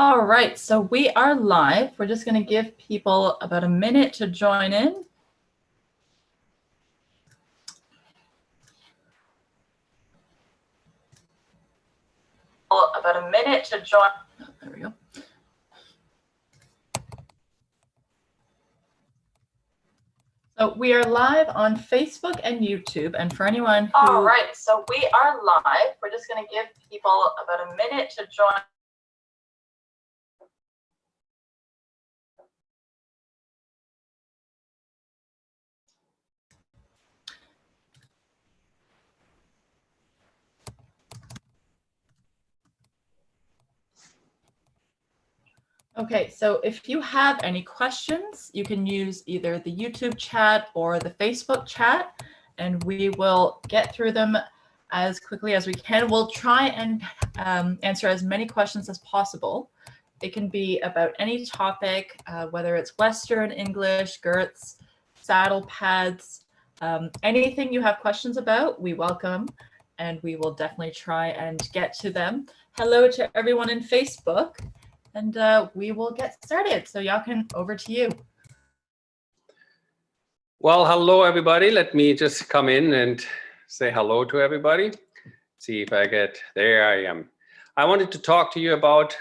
All right, so we are live. We're just going to give people about a minute to join in. About a minute to join. Oh, there we go. So we are live on Facebook and YouTube, and for anyone who... All right, so we are live. We're just going to give people about a minute to join. Okay, so if you have any questions, you can use either the YouTube chat or the Facebook chat, and we will get through them as quickly as we can. We'll try and answer as many questions as possible. It can be about any topic, whether it's Western, English, Gertz, saddle pads, anything you have questions about, we welcome, and we will definitely try and get to them. Hello to everyone in Facebook. And we will get started. So Jochen, over to you. Well, hello, everybody. Let me just come in and say hello to everybody. See if I get, there I am. I wanted to talk to you about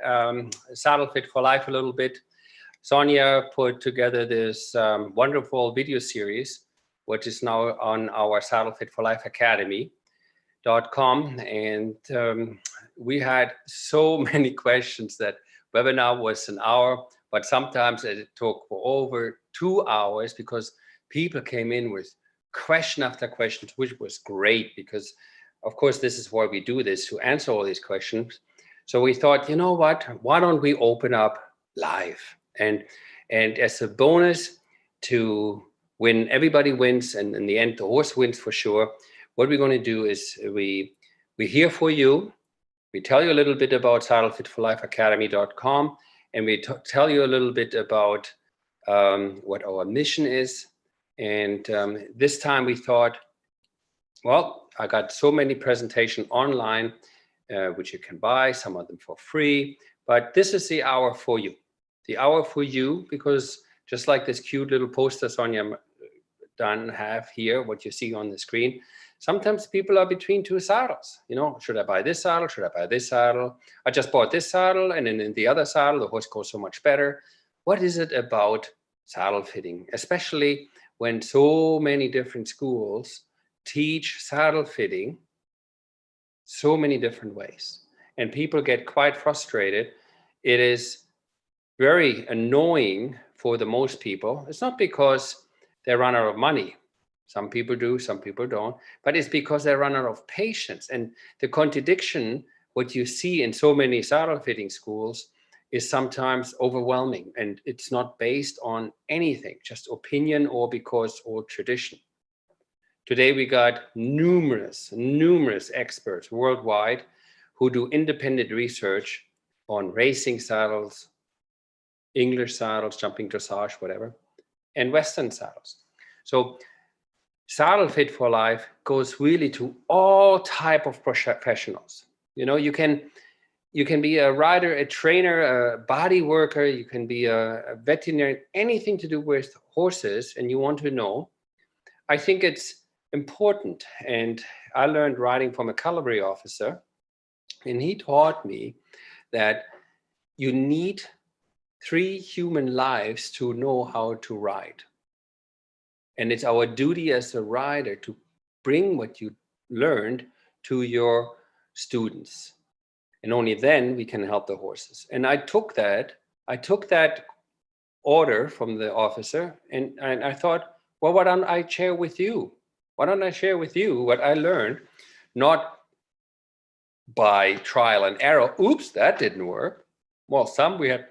Saddlefit for Life a little bit. Sonia put together this wonderful video series, which is now on our Saddlefit for Life Academy.com. And we had so many questions. That webinar was an hour, but sometimes it took over 2 hours because people came in with question after question, which was great because, of course, this is why we do this, to answer all these questions. So we thought, you know what, why don't we open up live? And as a bonus to win, everybody wins, and in the end, the horse wins for sure. What we're going to do is we're here for you. We tell you a little bit about Saddlefit for Life Academy.com, and we tell you a little bit about what our mission is. And this time we thought, well, I got so many presentations online, which you can buy, some of them for free, but this is the hour for you. The hour for you, because just like this cute little poster Sonia have here, what you see on the screen, sometimes people are between two saddles. You know, should I buy this saddle? Should I buy this saddle? I just bought this saddle, and then in the other saddle, the horse goes so much better. What is it about saddle fitting, especially when so many different schools teach saddle fitting so many different ways, and people get quite frustrated? It is very annoying for the most people. It's not because they run out of money. Some people do, some people don't, but it's because they run out of patience. And the contradiction, what you see in so many saddle fitting schools, is sometimes overwhelming, and it's not based on anything, just opinion or because old tradition. Today we got numerous experts worldwide who do independent research on racing saddles, English saddles, jumping dressage, whatever, and Western saddles. So Saddlefit for Life goes really to all type of professionals. You know, you can be a rider, a trainer, a body worker, you can be a veterinarian, anything to do with horses, and you want to know. I think it's important, and I learned riding from a cavalry officer, and he taught me that you need 3 human lives to know how to ride. And it's our duty as a rider to bring what you learned to your students. And only then we can help the horses. And I took that order from the officer, and I thought, well, why don't I share with you? Why don't I share with you what I learned, not by trial and error. Oops, that didn't work. Well, some we had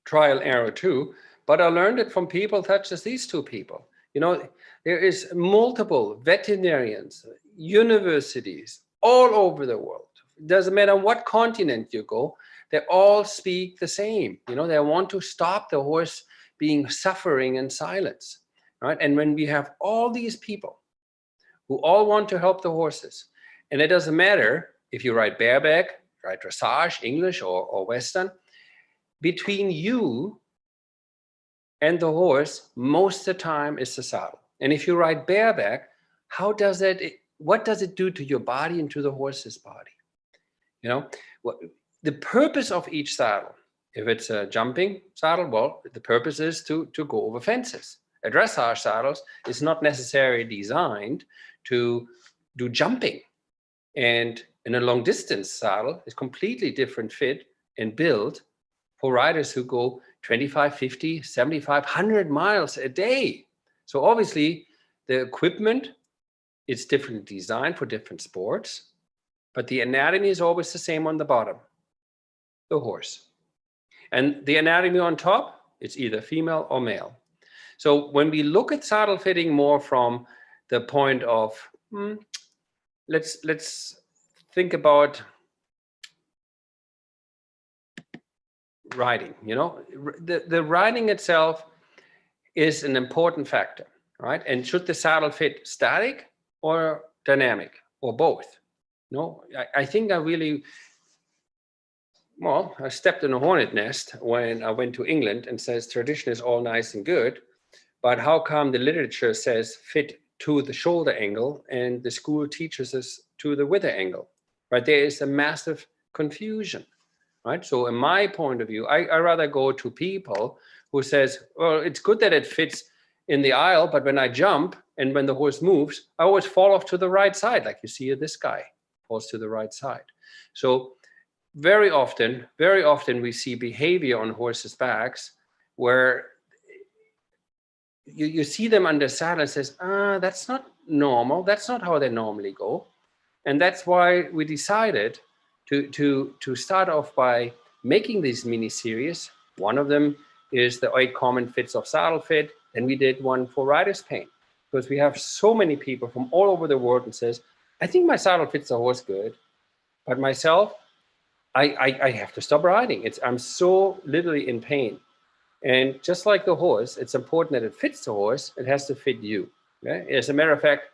trial and error too, but I learned it from people such as these 2 people. You know, there is multiple veterinarians, universities all over the world. It doesn't matter what continent you go, they all speak the same. You know, they want to stop the horse being suffering in silence, right? And when we have all these people who all want to help the horses, and it doesn't matter if you ride bareback, right? Dressage, English or Western. Between you and the horse, most of the time is the saddle. And if you ride bareback, what does it do to your body and to the horse's body? You know, the purpose of each saddle, if it's a jumping saddle, well, the purpose is to go over fences. A dressage saddle is not necessarily designed to do jumping. And in a long distance saddle is completely different fit and build for riders who go 25, 50, 75, 100 miles a day. So obviously the equipment is differently designed for different sports, but the anatomy is always the same on the bottom, the horse. And the anatomy on top, it's either female or male. So when we look at saddle fitting more from the point of, let's think about riding, you know, the riding itself is an important factor, right? And should the saddle fit static or dynamic or both? No, I think I stepped in a hornet nest when I went to England and says tradition is all nice and good, but how come the literature says fit to the shoulder angle and the school teaches us to the wither angle, right? There is a massive confusion, right? So in my point of view, I rather go to people who says, well, it's good that it fits in the aisle, but when I jump and when the horse moves, I always fall off to the right side, like you see this guy falls to the right side. So very often we see behavior on horses' backs where you see them under saddle and says, that's not normal. That's not how they normally go. And that's why we decided to start off by making these mini series. One of them is the 8 common fits of Saddlefit. And we did one for rider's pain, because we have so many people from all over the world and says, I think my saddle fits the horse good, but myself, I have to stop riding. I'm so literally in pain. And just like the horse, it's important that it fits the horse. It has to fit you. Okay? As a matter of fact,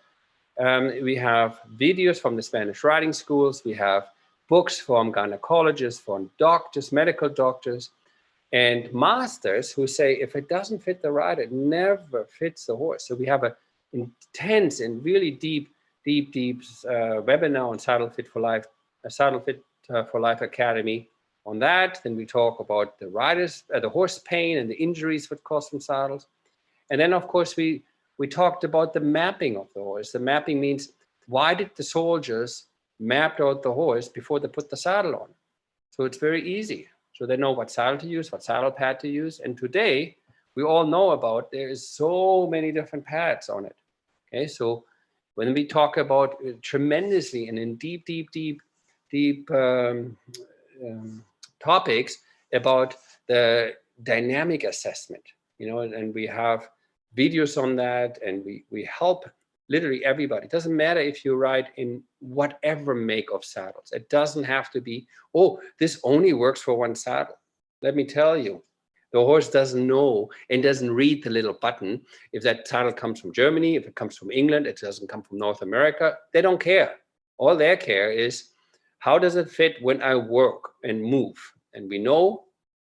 we have videos from the Spanish riding schools. We have books from gynecologists, from doctors, medical doctors, and masters who say if it doesn't fit the rider, it never fits the horse. So we have an intense and really deep webinar on Saddlefit for Life, Saddlefit for Life Academy on that. Then we talk about the riders, the horse pain and the injuries that cause from saddles. And then of course we talked about the mapping of the horse. The mapping means, why did the soldiers map out the horse before they put the saddle on? So it's very easy. So they know what saddle to use, what saddle pad to use. And today we all know about, there is so many different pads on it. Okay, so when we talk about tremendously and in deep topics about the dynamic assessment, you know, and we have videos on that, and we help literally everybody. It doesn't matter if you ride in whatever make of saddles. It doesn't have to be, oh, this only works for one saddle. Let me tell you, the horse doesn't know and doesn't read the little button. If that saddle comes from Germany, if it comes from England, it doesn't come from North America, they don't care. All their care is, how does it fit when I work and move? And we know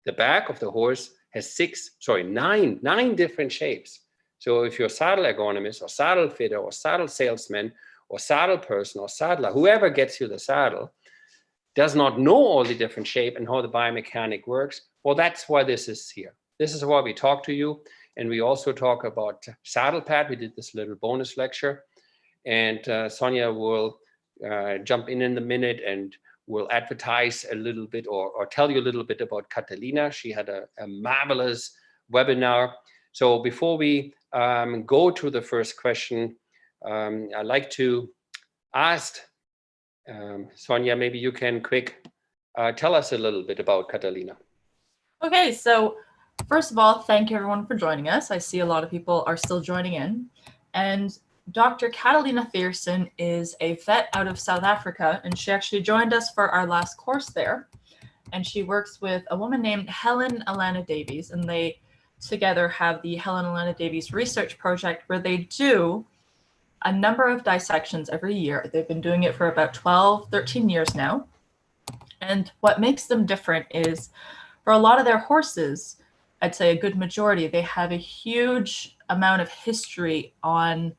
the back of the horse has nine different shapes. So if you're a saddle ergonomist or saddle fitter or saddle salesman or saddle person or saddler, whoever gets you the saddle does not know all the different shape and how the biomechanic works, well, that's why this is here. This is why we talk to you. And we also talk about saddle pad. We did this little bonus lecture, and Sonia will jump in a minute and will advertise a little bit or tell you a little bit about Catalina. She had a marvelous webinar. So before we go to the first question, I'd like to ask Sonia, maybe you can tell us a little bit about Catalina. Okay, so first of all, thank you everyone for joining us. I see a lot of people are still joining in. And Dr. Catalina Thiersen is a vet out of South Africa, and she actually joined us for our last course there. And she works with a woman named Helen Alana Davies, and they together have the Helen Alana Davies Research Project, where they do a number of dissections every year. They've been doing it for about 12, 13 years now. And what makes them different is for a lot of their horses, I'd say a good majority, they have a huge amount of history on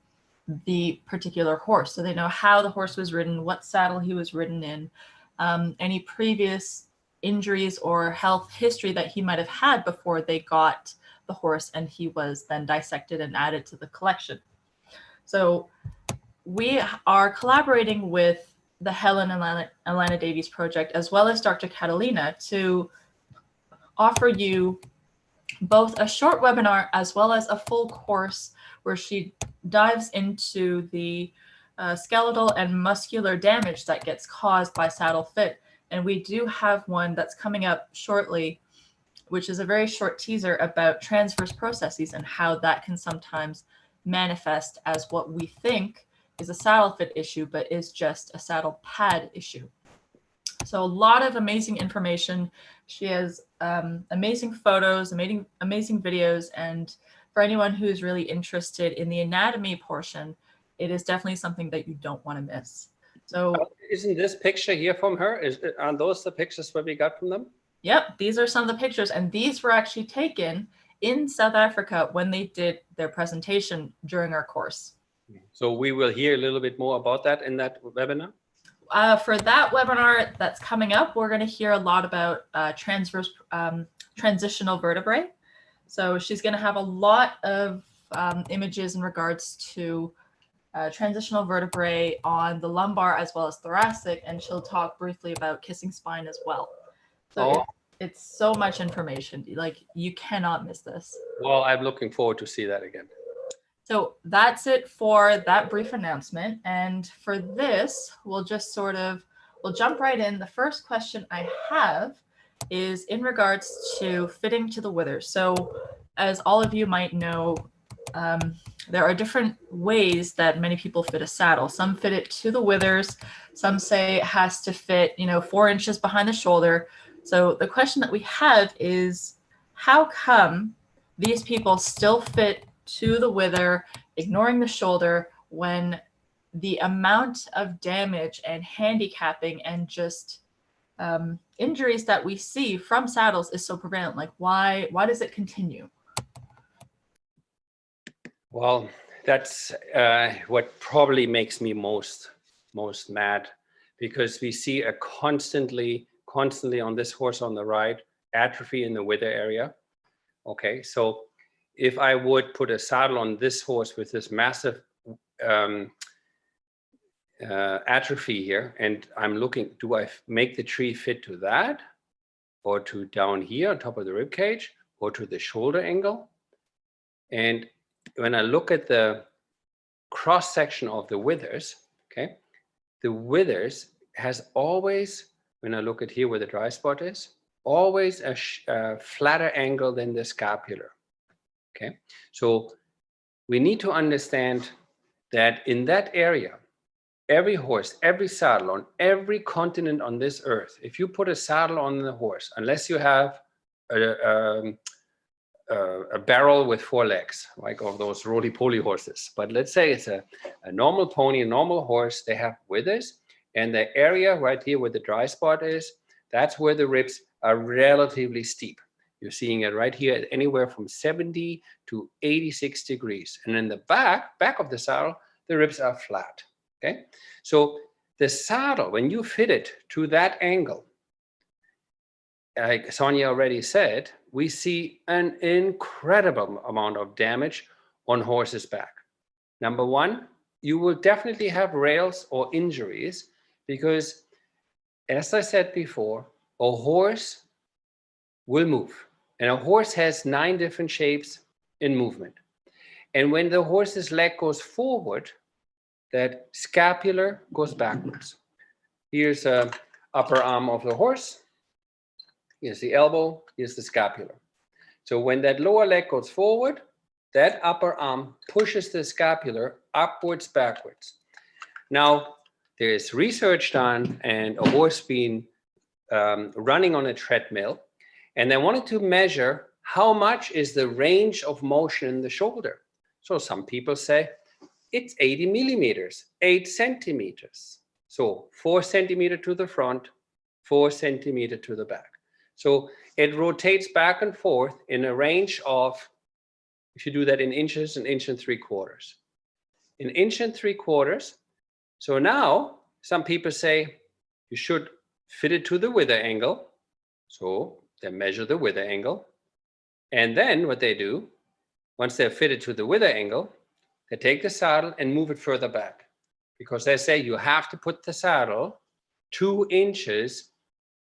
the particular horse. So they know how the horse was ridden, what saddle he was ridden in, any previous injuries or health history that he might have had before they got the horse and he was then dissected and added to the collection. So we are collaborating with the Helen and Alana Davies project, as well as Dr. Catalina, to offer you both a short webinar as well as a full course where she dives into the skeletal and muscular damage that gets caused by saddle fit. And we do have one that's coming up shortly, which is a very short teaser about transverse processes and how that can sometimes manifest as what we think is a saddle fit issue, but is just a saddle pad issue. So a lot of amazing information. She has amazing photos, amazing videos, and for anyone who's really interested in the anatomy portion, it is definitely something that you don't want to miss. So isn't this picture here from her? Are those the pictures that we got from them? Yep, these are some of the pictures, and these were actually taken in South Africa when they did their presentation during our course. So we will hear a little bit more about that in that webinar? For that webinar that's coming up, we're going to hear a lot about transitional vertebrae. So she's going to have a lot of images in regards to transitional vertebrae on the lumbar as well as thoracic, and she'll talk briefly about kissing spine as well. So it's so much information. Like, you cannot miss this. Well, I'm looking forward to see that again. So that's it for that brief announcement. And for this, we'll just we'll jump right in. The first question I have is in regards to fitting to the withers. So as all of you might know, there are different ways that many people fit a saddle. Some fit it to the withers. Some say it has to fit, 4 inches behind the shoulder. So the question that we have is, how come these people still fit to the wither, ignoring the shoulder, when the amount of damage and handicapping and just injuries that we see from saddles is so prevalent? Like, why does it continue? Well, that's what probably makes me most mad, because we see a constantly on this horse on the right, atrophy in the wither area. Okay, so if I would put a saddle on this horse with this massive atrophy here, and I'm looking, do I make the tree fit to that, or to down here on top of the rib cage, or to the shoulder angle? And when I look at the cross section of the withers, okay, the withers has always, when I look at here where the dry spot is, always a flatter angle than the scapular. Okay, so we need to understand that in that area, every horse, every saddle on every continent on this earth, if you put a saddle on the horse, unless you have a barrel with 4 legs, like of those roly-poly horses, but let's say it's a normal pony, a normal horse, they have withers, and the area right here where the dry spot is, that's where the ribs are relatively steep. You're seeing it right here at anywhere from 70 to 86 degrees. And in the back of the saddle, the ribs are flat, okay? So the saddle, when you fit it to that angle, like Sonia already said, we see an incredible amount of damage on horses' back. Number one, you will definitely have rails or injuries because, as I said before, a horse will move. And a horse has 9 different shapes in movement. And when the horse's leg goes forward, that scapular goes backwards. Here's the upper arm of the horse. Here's the elbow, here's the scapula. So when that lower leg goes forward, that upper arm pushes the scapular upwards, backwards. Now, there is research done and a horse being running on a treadmill, and they wanted to measure how much is the range of motion in the shoulder. So some people say it's 80 millimeters, 8 centimeters. So 4 centimeters to the front, 4 centimeters to the back. So it rotates back and forth in a range of, if you do that in inches, 1 3/4 inches. 1 3/4 inches. So now some people say you should fit it to the wither angle. So they measure the wither angle. And then what they do, once they're fitted to the wither angle, they take the saddle and move it further back, because they say you have to put the saddle 2 inches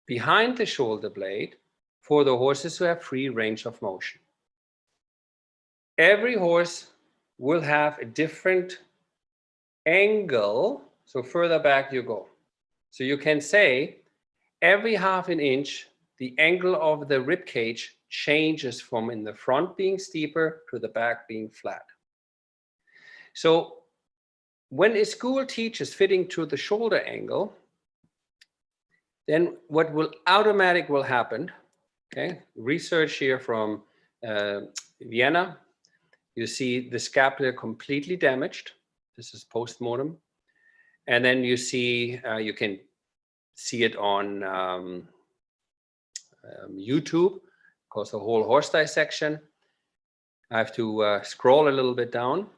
behind the shoulder blade for the horses who have free range of motion. Every horse will have a different angle, so further back you go. So you can say every 1/2 inch, the angle of the rib cage changes from in the front being steeper to the back being flat. So when a school teaches fitting to the shoulder angle, then what will happen, okay, research here from Vienna, you see the scapula completely damaged. This is post-mortem. And then you see, you can see it on YouTube, because the whole horse dissection. I have to scroll a little bit down,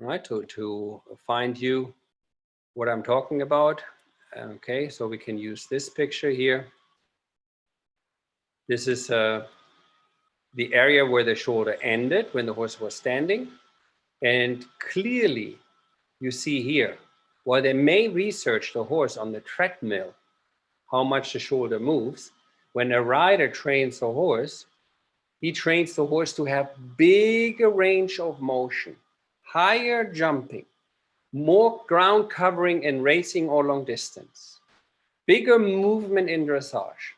right, to find you what I'm talking about. Okay, so we can use this picture here. This is the area where the shoulder ended when the horse was standing. And clearly you see here, while they may research the horse on the treadmill, how much the shoulder moves, when a rider trains a horse, he trains the horse to have bigger range of motion, higher jumping, more ground covering in racing or long distance, bigger movement in dressage,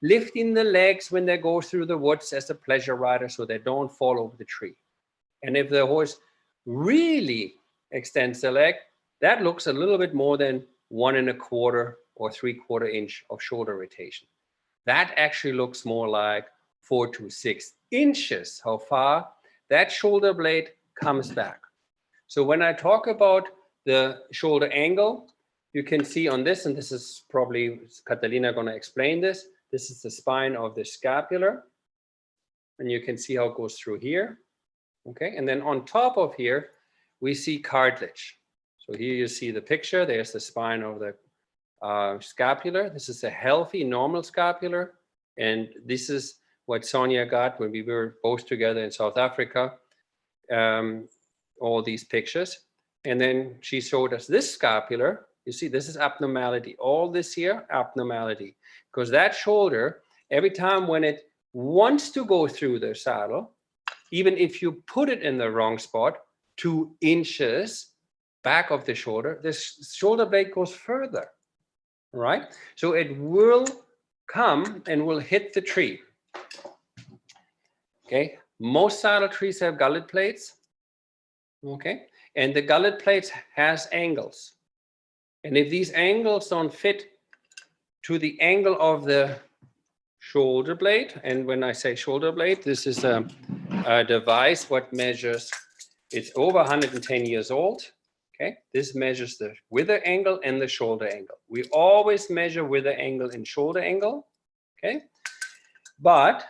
lifting the legs when they go through the woods as a pleasure rider so they don't fall over the tree. And if the horse really extends the leg, that looks a little bit more than 1 1/4 or 3/4 inch of shoulder rotation. That actually looks more like 4 to 6 inches, how far that shoulder blade comes back. So when I talk about the shoulder angle, you can see on this, and this is probably Catalina going to explain this. This is the spine of the scapular, and you can see how it goes through here. Okay, and then on top of here, we see cartilage. So here you see the picture. There's the spine of the scapular. This is a healthy, normal scapular. And this is what Sonia got when we were both together in South Africa, all these pictures. And then she showed us this scapular. You see, this is abnormality. All this here, abnormality. Because that shoulder, every time when it wants to go through the saddle, even if you put it in the wrong spot, 2 inches back of the shoulder, this shoulder blade goes further, right? So it will come and will hit the tree. Okay, most saddle trees have gullet plates. Okay, and the gullet plates has angles. And if these angles don't fit to the angle of the shoulder blade, and when I say shoulder blade, this is a device what measures, it's over 110 years old. Okay, this measures the wither angle and the shoulder angle. We always measure wither angle and shoulder angle. Okay, but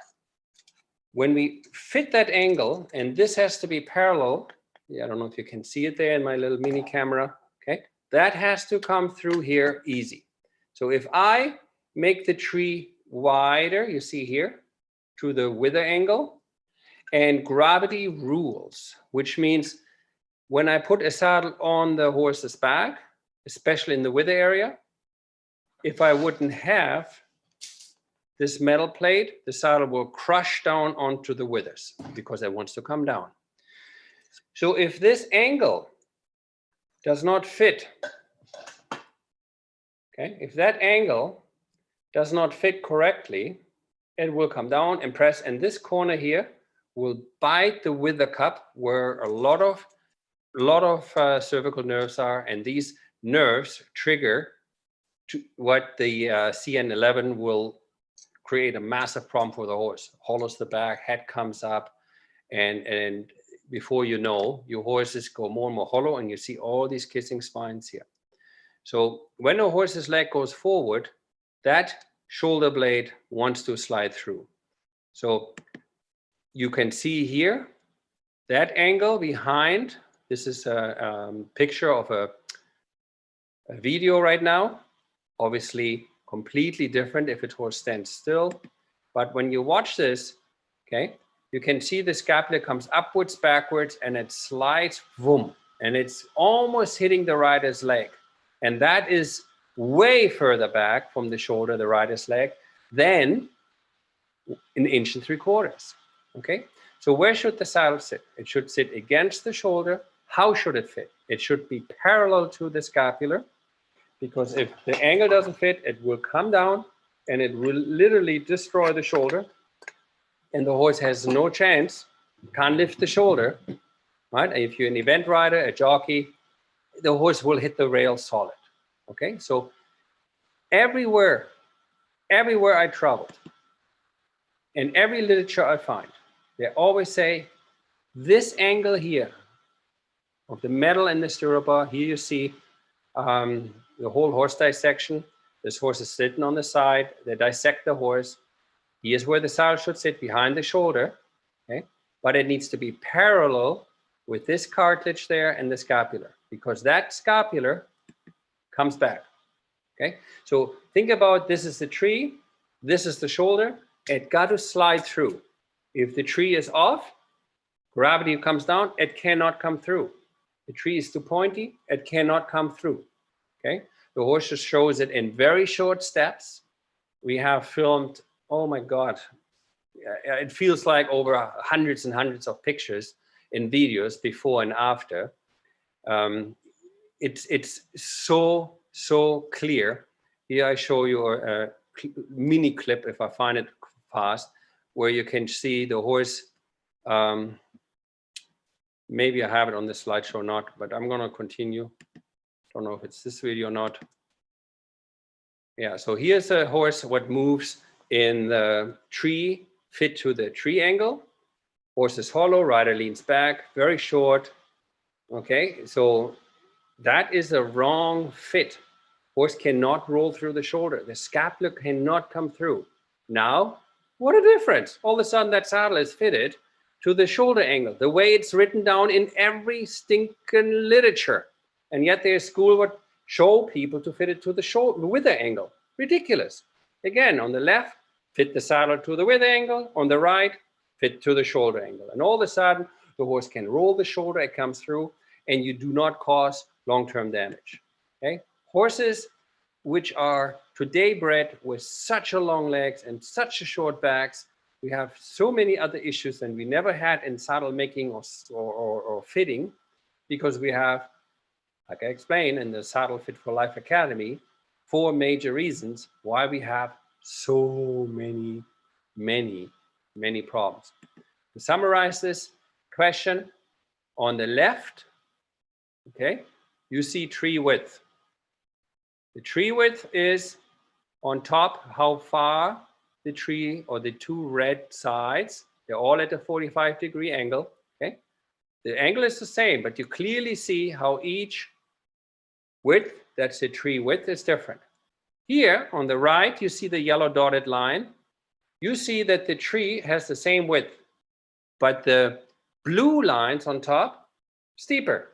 when we fit that angle, and this has to be parallel, I don't know if you can see it there in my little mini camera. Okay, that has to come through here easy. So if I make the tree wider, you see here, to the wither angle, and gravity rules, which means when I put a saddle on the horse's back, especially in the wither area, if I wouldn't have this metal plate, the saddle will crush down onto the withers because it wants to come down. So if this angle does not fit, okay, if that angle does not fit correctly, it will come down and press, and this corner here will bite the wither cup where a lot of cervical nerves are, and these nerves trigger to what the CN11 will create a massive problem for the horse. Hollows the back, head comes up, and before you know, your horses go more and more hollow, and you see all these kissing spines here. So when a horse's leg goes forward, that shoulder blade wants to slide through. So you can see here that angle behind. This is a picture of a video right now. Obviously completely different if it was stand still. But when you watch this, okay, you can see the scapula comes upwards, backwards, and it slides, boom, and it's almost hitting the rider's leg. And that is way further back from the shoulder, the rider's leg, than an inch and 3/4. Okay, so where should the saddle sit? It should sit against the shoulder. How should it fit? It should be parallel to the scapular, because if the angle doesn't fit, it will come down and it will literally destroy the shoulder, and the horse has no chance, can't lift the shoulder, right? If you're an event rider, a jockey, the horse will hit the rail solid. Okay, so everywhere I traveled, in every literature I find, they always say this angle here of the metal and the stirrup bar, here you see the whole horse dissection. This horse is sitting on the side. They dissect the horse. Here's where the saddle should sit, behind the shoulder. Okay, but it needs to be parallel with this cartilage there and the scapular, because that scapular comes back. Okay, so think about, this is the tree, this is the shoulder. It got to slide through. If the tree is off, gravity comes down, it cannot come through. The tree is too pointy, it cannot come through. Okay, the horse just shows it in very short steps. We have filmed, oh my God, it feels like over hundreds and hundreds of pictures and videos before and after. It's so clear. Here I show you a mini clip, if I find it fast, where you can see the horse. Maybe I have it on the slideshow or not, but I'm gonna continue. Don't know if it's this video or not. Yeah, so here's a horse what moves in the tree, fit to the tree angle. Horse is hollow, rider leans back, very short. Okay, so that is a wrong fit. Horse cannot roll through the shoulder. The scapula cannot come through. Now, what a difference. All of a sudden that saddle is fitted to the shoulder angle, the way it's written down in every stinking literature. And yet their school would show people to fit it to the shoulder wither angle. Ridiculous. Again, on the left, fit the saddle to the wither angle. On the right, fit to the shoulder angle. And all of a sudden, the horse can roll the shoulder, it comes through, and you do not cause long-term damage. Okay? Horses which are today bred with such a long legs and such a short backs, we have so many other issues than we never had in saddle making or fitting, because we have, like I explained in the Saddle Fit for Life Academy, 4 major reasons why we have so many problems. To summarize this question, on the left, okay, you see tree width. The tree width is on top, how far the tree or the 2 red sides, they're all at a 45-degree angle, okay? The angle is the same, but you clearly see how each width, that's the tree width, is different. Here on the right, you see the yellow dotted line. You see that the tree has the same width, but the blue lines on top, steeper.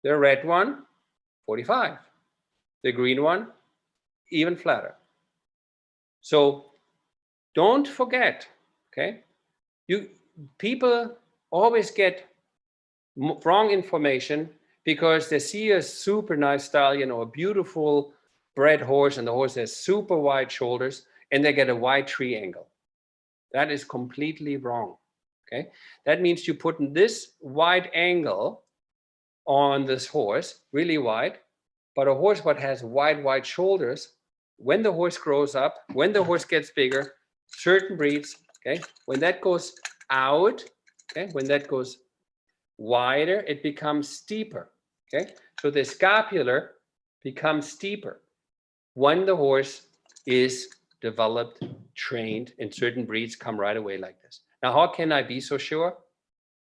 The red one, 45. The green one, even flatter. So don't forget, okay? People always get wrong information because they see a super nice stallion or a beautiful bred horse and the horse has super wide shoulders and they get a wide tree angle. That is completely wrong, okay? That means you put this wide angle on this horse, really wide, but a horse what has wide shoulders, when the horse grows up, when the horse gets bigger, certain breeds, okay, when that goes out, okay, when that goes wider, it becomes steeper, okay? So the scapular becomes steeper when the horse is developed, trained, and certain breeds come right away like this. Now, how can I be so sure?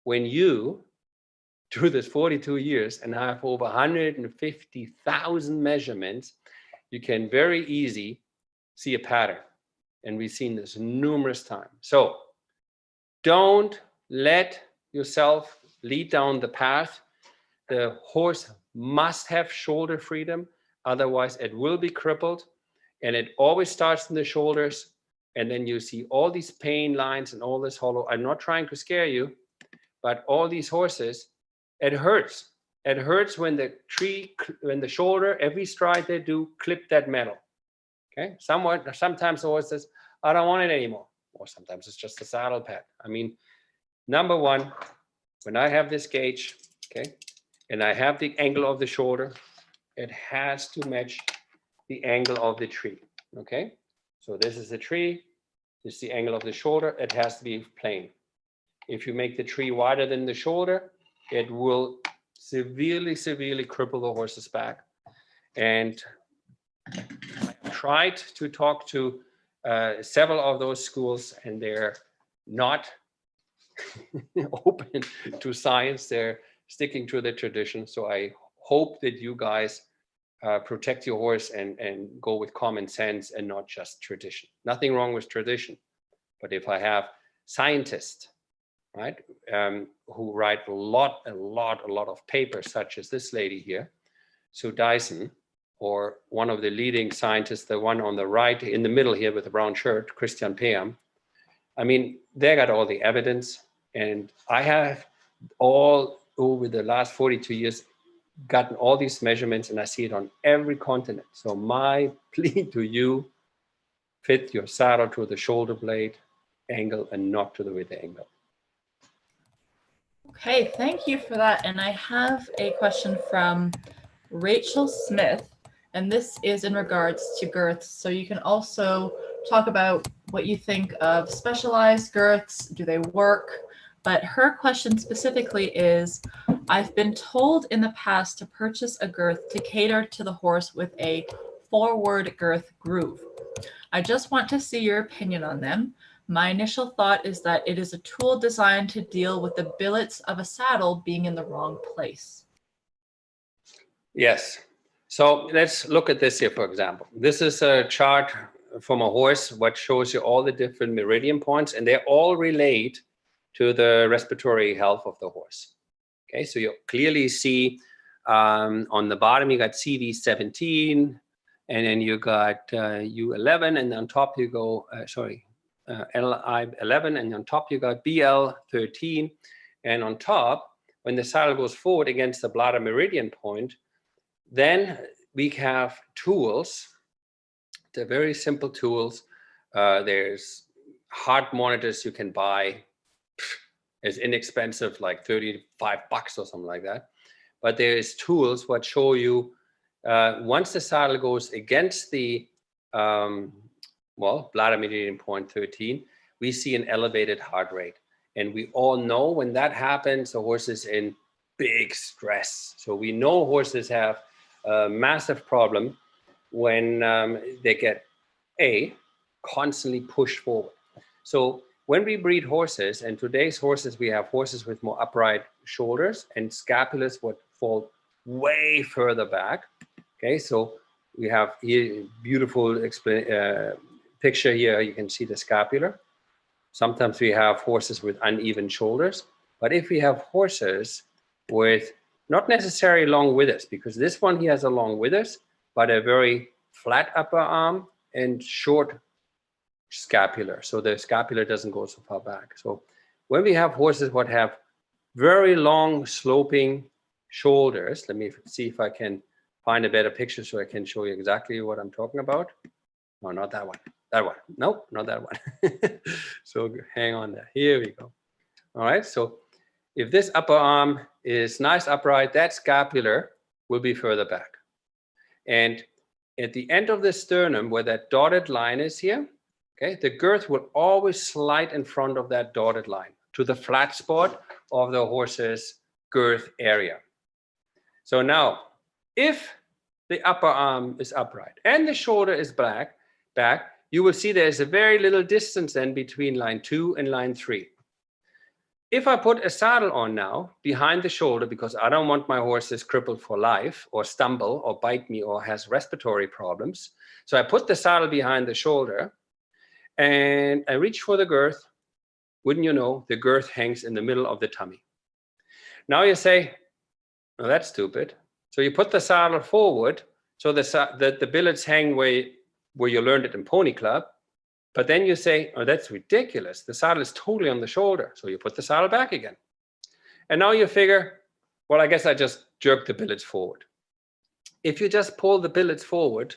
When you do this 42 years and have over 150,000 measurements, you can very easy see a pattern. And we've seen this numerous times. So don't let yourself lead down the path. The horse must have shoulder freedom. Otherwise, it will be crippled. And it always starts in the shoulders. And then you see all these pain lines and all this hollow. I'm not trying to scare you, but all these horses, it hurts. It hurts when the shoulder, every stride they do, clip that metal. Okay, sometimes the horse says, I don't want it anymore. Or sometimes it's just a saddle pad. I mean, number one, when I have this gauge, okay, and I have the angle of the shoulder, it has to match the angle of the tree, okay? So this is the tree, this is the angle of the shoulder, it has to be plane. If you make the tree wider than the shoulder, it will severely, severely cripple the horse's back. And I tried to talk to several of those schools, and they're not open to science. They're sticking to the tradition. So I hope that you guys protect your horse and go with common sense and not just tradition. Nothing wrong with tradition. But if I have scientists, right, who write a lot of papers, such as this lady here, Sue Dyson, or one of the leading scientists, the one on the right in the middle here with the brown shirt, Christian Peam. I mean, they got all the evidence, and I have all over the last 42 years gotten all these measurements, and I see it on every continent. So my plea to you, fit your saddle to the shoulder blade angle and not to the wither angle. Okay, thank you for that. And I have a question from Rachel Smith, and this is in regards to girths. So you can also talk about what you think of specialized girths. Do they work? But her question specifically is, I've been told in the past to purchase a girth to cater to the horse with a forward girth groove. I just want to see your opinion on them. My initial thought is that it is a tool designed to deal with the billets of a saddle being in the wrong place. Yes. So let's look at this here, for example. This is a chart from a horse, what shows you all the different meridian points, and they all relate to the respiratory health of the horse. Okay, so you clearly see on the bottom, you got CV17, and then you got U11, and on top you go, LI11, and on top you got BL13. And on top, when the saddle goes forward against the bladder meridian point, then we have tools. They're very simple tools. There's heart monitors you can buy. It's inexpensive, like $35 or something like that. But there is tools what show you once the saddle goes against the bladder meridian point 13, we see an elevated heart rate. And we all know when that happens, the horse is in big stress. So we know horses have a massive problem when they get constantly pushed forward. So when we breed horses, and today's horses, we have horses with more upright shoulders and scapulas would fall way further back. Okay, so we have here beautiful picture here. You can see the scapula. Sometimes we have horses with uneven shoulders, but if we have horses with not necessarily long withers, because this one here has a long withers, but a very flat upper arm and short scapular. So the scapular doesn't go so far back. So when we have horses what have very long sloping shoulders, let me see if I can find a better picture so I can show you exactly what I'm talking about. No, not that one. That one. Nope, not that one. So hang on there. Here we go. All right. So if this upper arm is nice upright, that scapular will be further back. And at the end of the sternum, where that dotted line is here, okay, the girth will always slide in front of that dotted line to the flat spot of the horse's girth area. So now, if the upper arm is upright and the shoulder is back, you will see there's a very little distance then between line 2 and line 3. If I put a saddle on now behind the shoulder, because I don't want my horses crippled for life or stumble or bite me or has respiratory problems. So I put the saddle behind the shoulder and I reach for the girth. Wouldn't you know, the girth hangs in the middle of the tummy. Now you say, oh, that's stupid. So you put the saddle forward so the billets hang where you learned it in Pony Club. But then you say, oh, that's ridiculous. The saddle is totally on the shoulder. So you put the saddle back again. And now you figure, well, I guess I just jerk the billets forward. If you just pull the billets forward,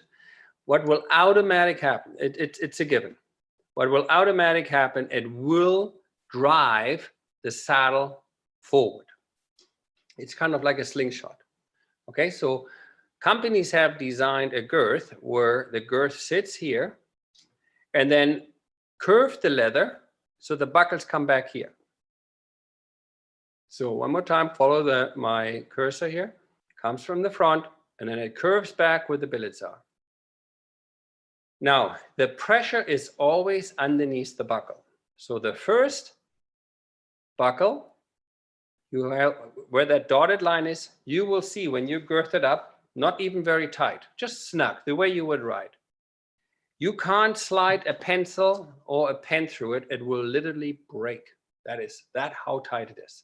what will automatically happen? It's a given. What will automatically happen, it will drive the saddle forward. It's kind of like a slingshot. Okay, so companies have designed a girth where the girth sits here and then curve the leather so the buckles come back here. So one more time, follow my cursor here. Comes from the front and then it curves back where the billets are. Now, the pressure is always underneath the buckle. So the first buckle, you have, where that dotted line is, you will see when you girth it up, not even very tight, just snug, the way you would ride. You can't slide a pencil or a pen through it. It will literally break. That's how tight it is.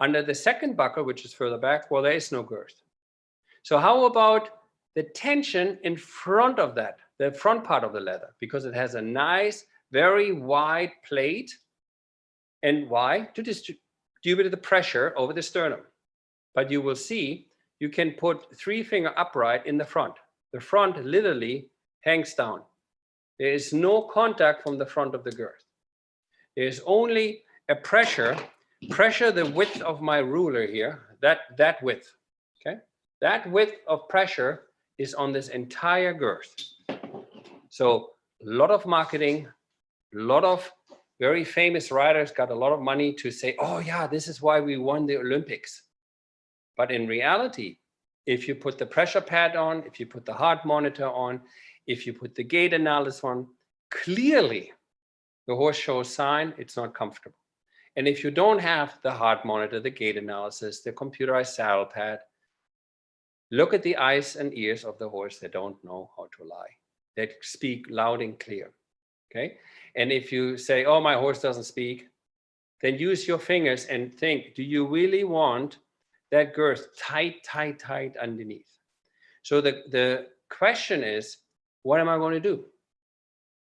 Under the second buckle, which is further back, well, there is no girth. So how about the tension in front of that, the front part of the leather, because it has a nice, very wide plate. And why? To distribute the pressure over the sternum. But you will see, you can put 3-finger upright in the front. The front literally hangs down. There is no contact from the front of the girth. There's only a pressure the width of my ruler here, that width, okay? That width of pressure is on this entire girth. So a lot of marketing, a lot of very famous riders got a lot of money to say, oh yeah, this is why we won the Olympics. But in reality, if you put the pressure pad on, if you put the heart monitor on, if you put the gait analysis on, clearly the horse shows sign it's not comfortable. And if you don't have the heart monitor, the gait analysis, the computerized saddle pad, look at the eyes and ears of the horse. They don't know how to lie. They speak loud and clear, okay? And if you say, oh, my horse doesn't speak, then use your fingers and think, do you really want that girth tight, tight, tight underneath? So the question is, what am I going to do?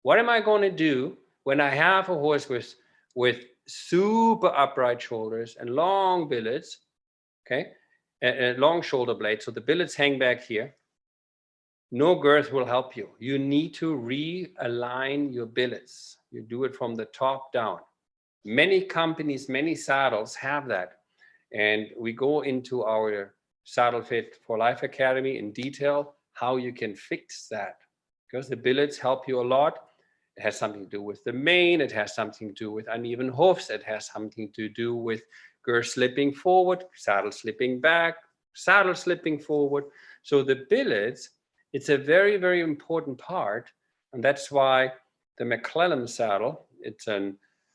What am I going to do when I have a horse with super upright shoulders and long billets, okay, and long shoulder blades, so the billets hang back here? No girth will help you. You need to realign your billets. You do it from the top down. Many companies, many saddles have that. And we go into our Saddlefit for Life Academy in detail how you can fix that, because the billets help you a lot. It has something to do with the mane. It has something to do with uneven hoofs. It has something to do with girth slipping forward, saddle slipping back, saddle slipping forward. So the billets, it's a very, very important part. And that's why the McClellan saddle, it's a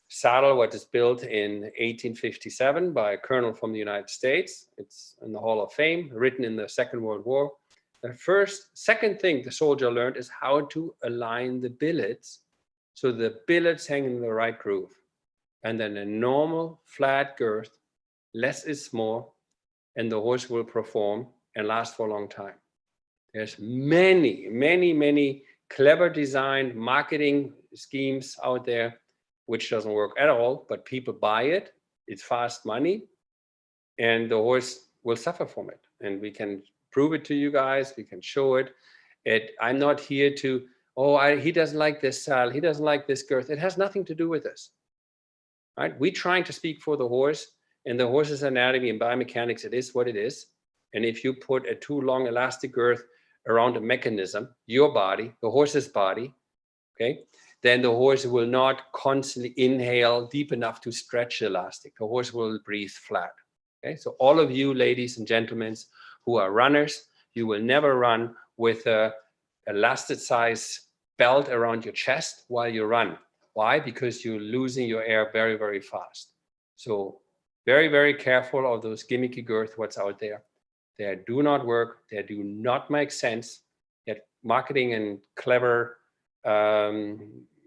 saddle what is built in 1857 by a colonel from the United States. It's in the Hall of Fame, written in the Second World War. The second thing the soldier learned is how to align the billets so the billets hang in the right groove. And then a normal flat girth, less is more, and the horse will perform and last for a long time. There's many, many, many clever designed marketing schemes out there, which doesn't work at all, but people buy it. It's fast money, and the horse will suffer from it. And we can prove it to you guys. We can show it. I'm not here to, he doesn't like this saddle. He doesn't like this girth. It has nothing to do with this. Right? We're trying to speak for the horse, and the horse's anatomy and biomechanics, it is what it is. And if you put a too long elastic girth around a mechanism, your body, the horse's body, okay, then the horse will not constantly inhale deep enough to stretch the elastic. The horse will breathe flat. Okay, so all of you ladies and gentlemen who are runners, you will never run with a elasticized belt around your chest while you run. Why? Because you're losing your air very, very fast. So very, very careful of those gimmicky girth what's out there. They do not work. They do not make sense. Yet marketing and clever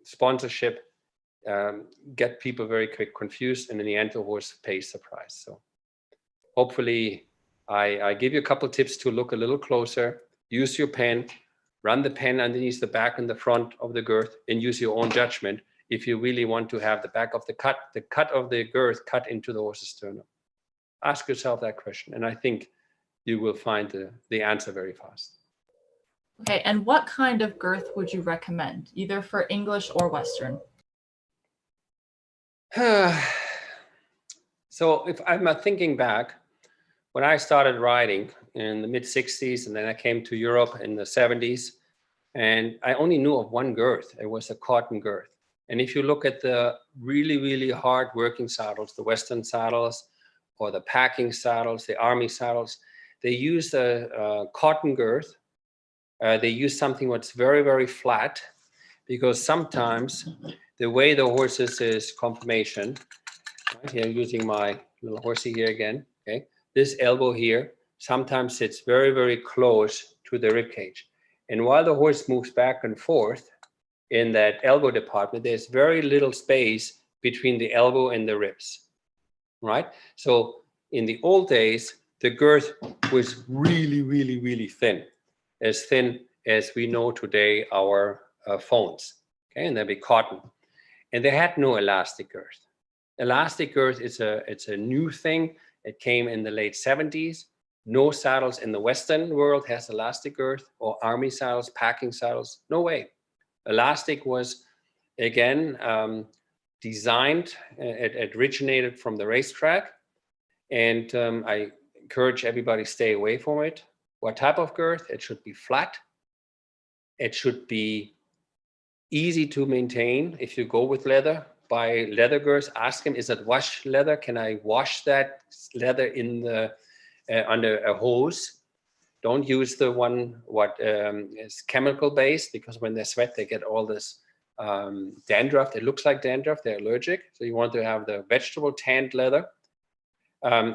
sponsorship get people very quick confused, and in the end, the horse pays the price. So hopefully I give you a couple tips to look a little closer, use your pen, run the pen underneath the back and the front of the girth, and use your own judgment if you really want to have the back of the cut of the girth cut into the horse's sternum. Ask yourself that question, and I think you will find the answer very fast. Okay, and what kind of girth would you recommend, either for English or Western? So if I'm thinking back, when I started riding in the mid-60s, and then I came to Europe in the 70s, and I only knew of one girth. It was a cotton girth. And if you look at the really, really hard working saddles, the Western saddles, or the packing saddles, the army saddles, they use a cotton girth. They use something that's very, very flat, because sometimes the way the horses is conformation, right here, using my little horsey here again, okay, this elbow here sometimes sits very, very close to the rib cage. And while the horse moves back and forth in that elbow department, there's very little space between the elbow and the ribs, right? So in the old days, the girth was really, really, really thin as we know today our phones, okay, and they'd be cotton. And they had no elastic girth. Elastic girth it's a new thing. It came in the late 70s. No saddles in the Western world has elastic girth, or army saddles, packing saddles. No way. Elastic was, again, designed, it originated from the racetrack. And I encourage everybody stay away from it. What type of girth? It should be flat. It should be easy to maintain. If you go with leather, buy leather girths. Ask them, is it wash leather? Can I wash that leather in the under a hose? Don't use the one what is chemical based, because when they sweat, they get all this dandruff. It looks like dandruff. They're allergic. So you want to have the vegetable tanned leather.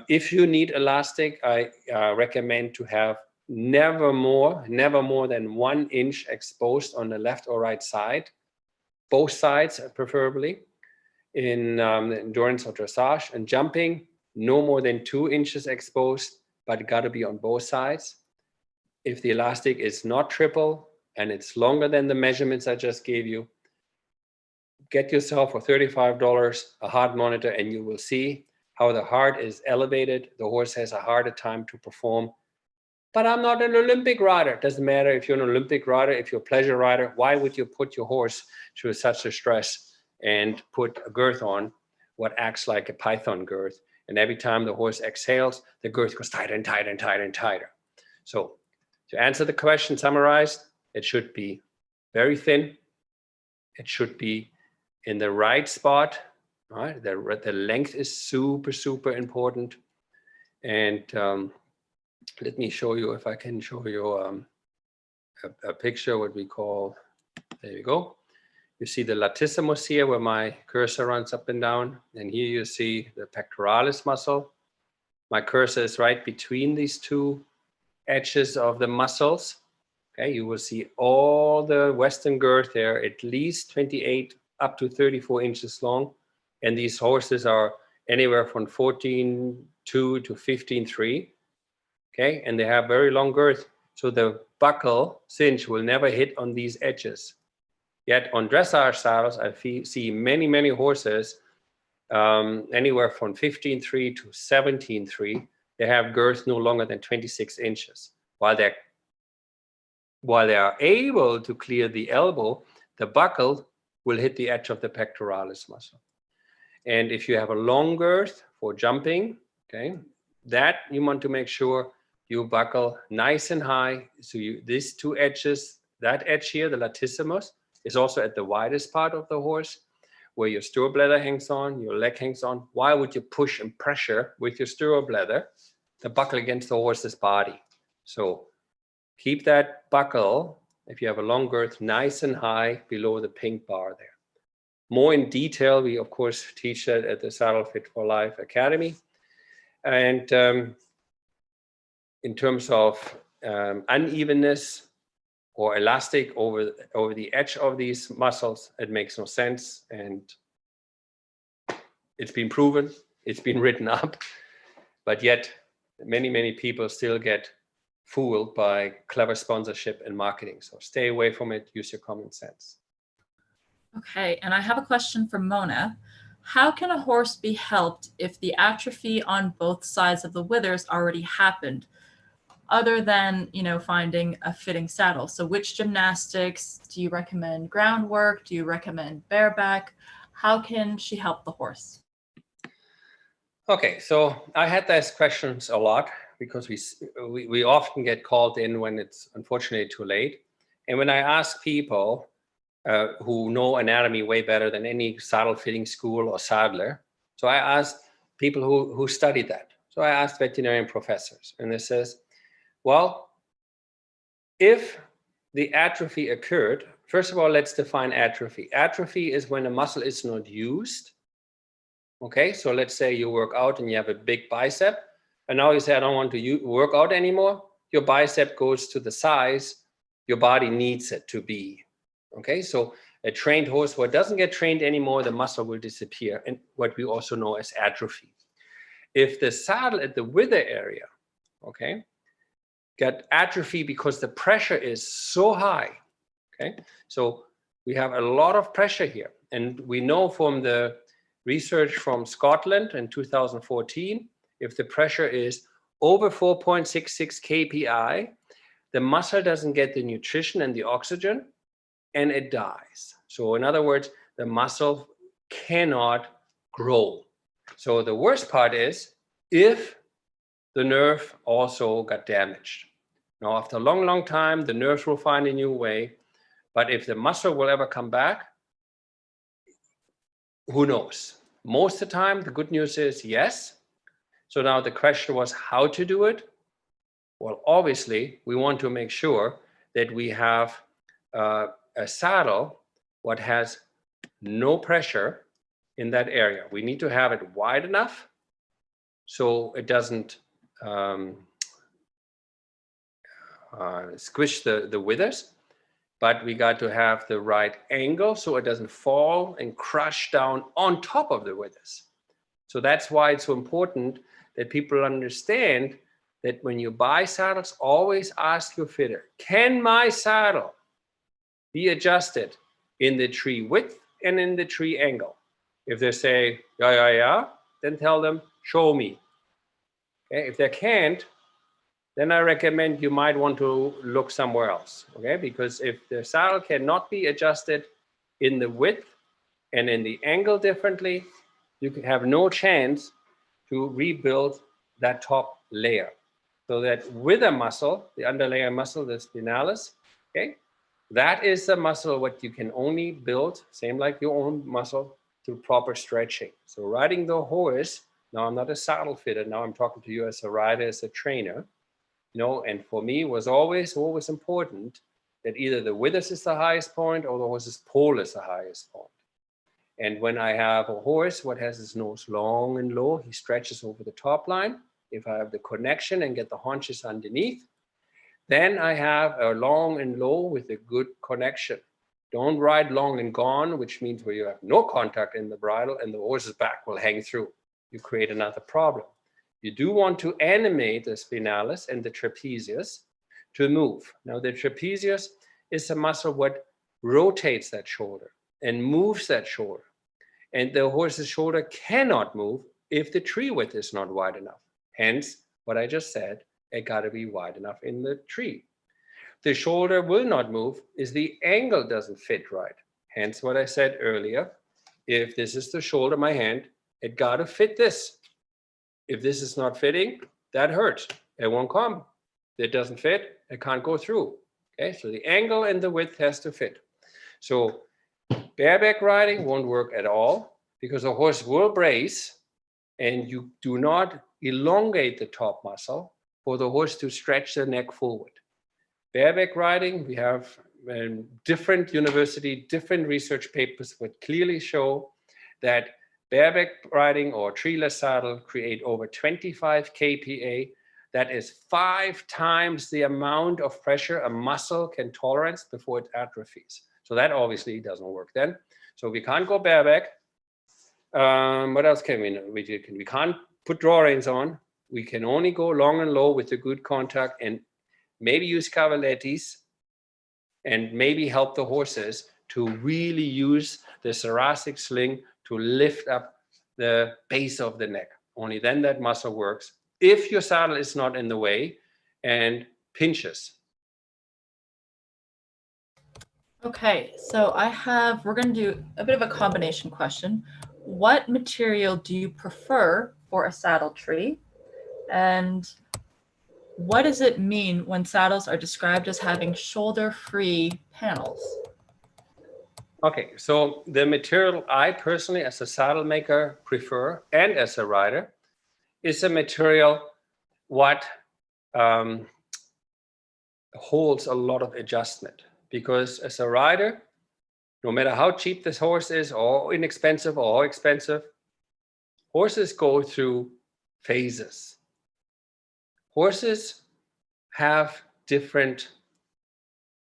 If you need elastic, I recommend to have never more than 1 inch exposed on the left or right side, both sides preferably. In endurance or dressage. And jumping, no more than 2 inches exposed, but it got to be on both sides. If the elastic is not triple and it's longer than the measurements I just gave you, get yourself for $35 a heart monitor, and you will see how the heart is elevated. The horse has a harder time to perform. But I'm not an Olympic rider. It doesn't matter if you're an Olympic rider, if you're a pleasure rider. Why would you put your horse through such a stress and put a girth on what acts like a python girth? And every time the horse exhales, the girth goes tighter and tighter and tighter and tighter. So to answer the question summarized, it should be very thin. It should be in the right spot, right? The length is super, super important. And let me show you, if I can show you a picture, what we call, there you go. You see the latissimus here where my cursor runs up and down. And here you see the pectoralis muscle. My cursor is right between these two edges of the muscles. Okay, you will see all the Western girth there, at least 28 up to 34 inches long. And these horses are anywhere from 14.2 to 15.3. Okay, and they have very long girth. So the buckle cinch will never hit on these edges. Yet on dressage saddles, I see many, many horses anywhere from 15.3 to 17.3. They have girth no longer than 26 inches. While they are able to clear the elbow, the buckle will hit the edge of the pectoralis muscle. And if you have a long girth for jumping, okay, that you want to make sure you buckle nice and high. So these two edges, that edge here, the latissimus, is also at the widest part of the horse, where your stirrup leather hangs on, your leg hangs on. Why would you push and pressure with your stirrup leather the buckle against the horse's body? So keep that buckle, if you have a long girth, nice and high below the pink bar there. more in detail, we of course teach that at the Saddlefit for Life Academy. And in terms of unevenness or elastic over the edge of these muscles, it makes no sense. And it's been proven, it's been written up, but yet many people still get fooled by clever sponsorship and marketing. So stay away from it, use your common sense. Okay, and I have a question from Mona. How can a horse be helped if the atrophy on both sides of the withers already happened, other than, finding a fitting saddle? So which gymnastics do you recommend? Groundwork? Do you recommend bareback? How can she help the horse? Okay, so I had those questions a lot because we often get called in when it's unfortunately too late. And when I ask people who know anatomy way better than any saddle fitting school or saddler, so I asked people who studied that. So I asked veterinarian professors, and they says, well, if the atrophy occurred, first of all, let's define atrophy. Atrophy is when a muscle is not used. Okay, so let's say you work out and you have a big bicep, and now you say, I don't want to work out anymore. Your bicep goes to the size your body needs it to be. Okay, so a trained horse, what doesn't get trained anymore, the muscle will disappear, and what we also know as atrophy. If the saddle at the wither area, okay, got atrophy because the pressure is so high, okay, so we have a lot of pressure here, and we know from the research from Scotland in 2014, if the pressure is over 4.66 kPa, the muscle doesn't get the nutrition and the oxygen, and it dies. So in other words, the muscle cannot grow. So the worst part is if the nerve also got damaged. Now, after a long time, the nerves will find a new way, but if the muscle will ever come back, who knows? Most of the time, the good news is yes. So now the question was how to do it. Well, obviously, we want to make sure that we have a saddle what has no pressure in that area. We need to have it wide enough so it doesn't squish the withers, but we got to have the right angle so it doesn't fall and crush down on top of the withers. So that's why it's so important that people understand that when you buy saddles, always ask your fitter, can my saddle be adjusted in the tree width and in the tree angle? If they say, yeah, then tell them, show me. Okay? If they can't, then I recommend you might want to look somewhere else, okay? Because if the saddle cannot be adjusted in the width and in the angle differently, you can have no chance to rebuild that top layer. So that wither muscle, the underlayer muscle, the spinalis, okay? That is the muscle what you can only build, same like your own muscle, through proper stretching. So riding the horse, now I'm not a saddle fitter, now I'm talking to you as a rider, as a trainer, and for me it was always important that either the withers is the highest point or the horse's pole is the highest point. And when I have a horse what has his nose long and low, he stretches over the top line. If I have the connection and get the haunches underneath, then I have a long and low with a good connection. Don't ride long and gone, which means where you have no contact in the bridle and the horse's back will hang through. You create another problem. You do want to animate the spinalis and the trapezius to move. Now the trapezius is a muscle what rotates that shoulder and moves that shoulder. And the horse's shoulder cannot move if the tree width is not wide enough. Hence, what I just said, it got to be wide enough in the tree. The shoulder will not move if the angle doesn't fit right. Hence what I said earlier, if this is the shoulder, my hand, it got to fit this. If this is not fitting, that hurts. It won't come. If it doesn't fit, it can't go through. Okay, so the angle and the width has to fit. So bareback riding won't work at all because a horse will brace and you do not elongate the top muscle for the horse to stretch the neck forward. Bareback riding, we have different university, different research papers would clearly show that bareback riding or treeless saddle create over 25 kPa. That is 5 times the amount of pressure a muscle can tolerate before it atrophies. So that obviously doesn't work then. So we can't go bareback. What else can we do? We can't put draw reins on. We can only go long and low with a good contact, and maybe use cavalettis, and maybe help the horses to really use the thoracic sling to lift up the base of the neck. Only then that muscle works, if your saddle is not in the way and pinches. Okay, so we're going to do a bit of a combination question. What material do you prefer for a saddle tree? And what does it mean when saddles are described as having shoulder-free panels? Okay, so the material I personally, as a saddle maker, prefer, and as a rider, is a material what holds a lot of adjustment. Because as a rider, no matter how cheap this horse is, or inexpensive or expensive, horses go through phases. Horses have different